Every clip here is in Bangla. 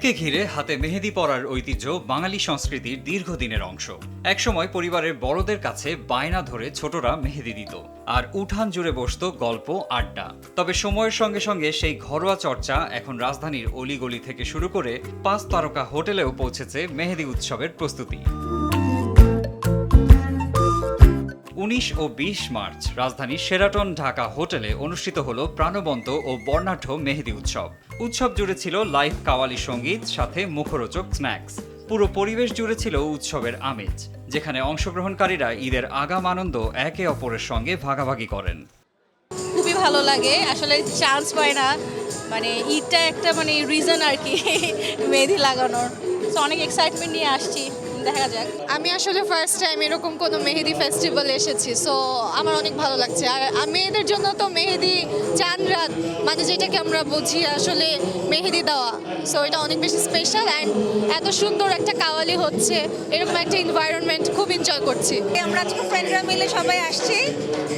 ঈদকে ঘিরে হাতে মেহেদি পরার ঐতিহ্য বাঙালি সংস্কৃতির দীর্ঘদিনের অংশ। একসময় পরিবারের বড়দের কাছে বায়না ধরে ছোটরা মেহেদি দিত, আর উঠান জুড়ে বসত গল্প, আড্ডা। তবে সময়ের সঙ্গে সঙ্গে সেই ঘরোয়া চর্চা এখন রাজধানীর অলিগলি থেকে শুরু করে 5 তারকা হোটেলেও পৌঁছেছে মেহেদি উৎসবের প্রস্তুতি। 19 ও 20 মার্চ রাজধানীর শেরাটন ঢাকা হোটেলে অনুষ্ঠিত হলো প্রাণবন্ত ও বর্ণাঢ্য মেহেদি উৎসব। উৎসব জুড়ে ছিল লাইভ কাওয়ালি সঙ্গীত, সাথে মুখরোচক স্ন্যাক্স। পুরো পরিবেশ জুড়ে ছিল উৎসবের আমেজ, যেখানে অংশগ্রহণকারীরা ঈদের আগাম আনন্দ একে অপরের সঙ্গে ভাগাভাগি করেন। খুবই ভালো লাগে, আসলে চান্স পায় না, মানে ঈদটা একটা রিজন আর কি মেহেদি লাগানোর। তো অনেক এক্সাইটমেন্ট নিয়ে আসছি, দেখা যাক। আমি আসলে ফার্স্ট টাইম এরকম কোনো মেহেদি ফেস্টিভ্যালে এসেছি, সো আমার অনেক ভালো লাগছে। আর মেয়েদের জন্য তো মেহেদি চাঁদ রাত, মানে যেটাকে আমরা বুঝি আসলে মেহেদি দেওয়া, সো এটা অনেক বেশি স্পেশাল। অ্যান্ড এত সুন্দর একটা কাওয়ালি হচ্ছে, এরকম একটা এনভায়রনমেন্ট খুব এনজয় করছি। আমরা আজকে ফ্রেন্ডরা মিলে সবাই আসছি,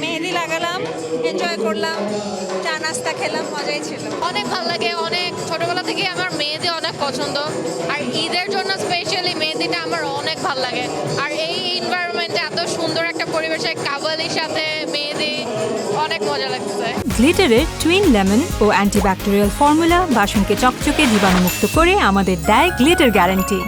মেহেদি লাগালাম, এনজয় করলাম, চা নাস্তা খেলাম, মজাই ছিল। অনেক ভালো লাগে, অনেক ছোটবেলা থেকে আমার মেহেদি অনেক পছন্দ, আর ঈদের জন্য স্পেশালি মেহেদিটা আমার অনেক ভালো লাগে। আর এই এনভায়রনমেন্টে এত সুন্দর একটা পরিবেশে কাওয়ালির সাথে মেহেদি, অনেক মজা লাগছে। গ্লিটারের টুইন লেমন ও অ্যান্টিব্যাকটেরিয়াল ফর্মুলা বাসনকে চকচকে জীবাণুমুক্ত করে আমাদের দেয় গ্লিটার গ্যারান্টি।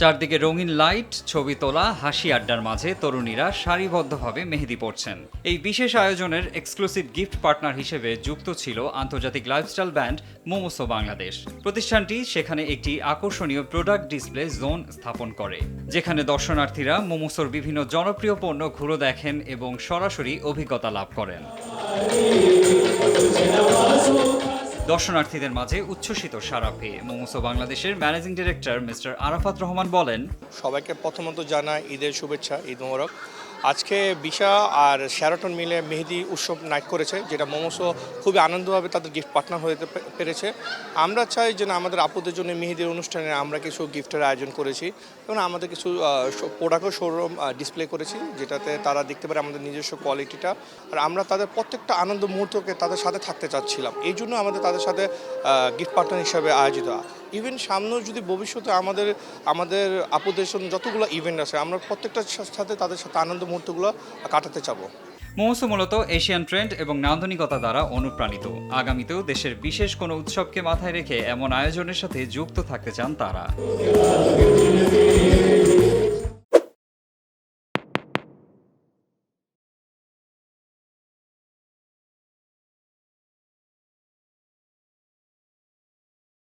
চারদিকে রঙিন লাইট, ছবি তোলা, হাসি আড্ডার মাঝে তরুণীরা সারিবদ্ধভাবে মেহেদি পরছেন। এই বিশেষ আয়োজনের এক্সক্লুসিভ গিফট পার্টনার হিসেবে যুক্ত ছিল আন্তর্জাতিক লাইফস্টাইল ব্র্যান্ড মোমোসো বাংলাদেশ। প্রতিষ্ঠানটি সেখানে একটি আকর্ষণীয় প্রোডাক্ট ডিসপ্লে জোন স্থাপন করে, যেখানে দর্শনার্থীরা মোমোসোর বিভিন্ন জনপ্রিয় পণ্য ঘুরে দেখেন এবং সরাসরি অভিজ্ঞতা লাভ করেন। দর্শনার্থীদের মাঝে উচ্ছ্বসিত সাড়া পেয়ে মোমোসো বাংলাদেশের managing director mister Arafat Rahman বলেন, সবাইকে প্রথমত জানাই ঈদের শুভেচ্ছা, ঈদ মোবারক। আজকে বিশা আর শেরাটন মিলে মেহেদি উৎসব নাইট করেছে, যেটা মোমোসো খুবই আনন্দভাবে তাদের গিফট পার্টনার হতে পেরেছে। আমরা চাই যে আমাদের আপুদের জন্য মেহেদির অনুষ্ঠানে আমরা কিছু গিফটের আয়োজন করেছি এবং আমাদের কিছু প্রোডাক্টও শোরুম ডিসপ্লে করেছি, যেটাতে তারা দেখতে পারে আমাদের নিজস্ব কোয়ালিটিটা। আর আমরা তাদের প্রত্যেকটা আনন্দ মুহূর্তকে তাদের সাথে থাকতে চাচ্ছিলাম, এই জন্য আমাদের তাদের সাথে গিফট পার্টনার হিসাবে আয়োজিত। ইভেন সামনেও যদি ভবিষ্যতে আমাদের আপুদের জন্য যতগুলো ইভেন্ট আছে, আমরা প্রত্যেকটার সাথে তাদের সাথে আনন্দ মুহূর্তগুলো কাটাতে চাবো। মোমোসো মূলত এশিয়ান ট্রেন্ড এবং নান্দনিকতা দ্বারা অনুপ্রাণিত। আগামীতেও দেশের বিশেষ কোনো উৎসবকে মাথায় রেখে এমন আয়োজনের সাথে যুক্ত থাকতে চান তারা।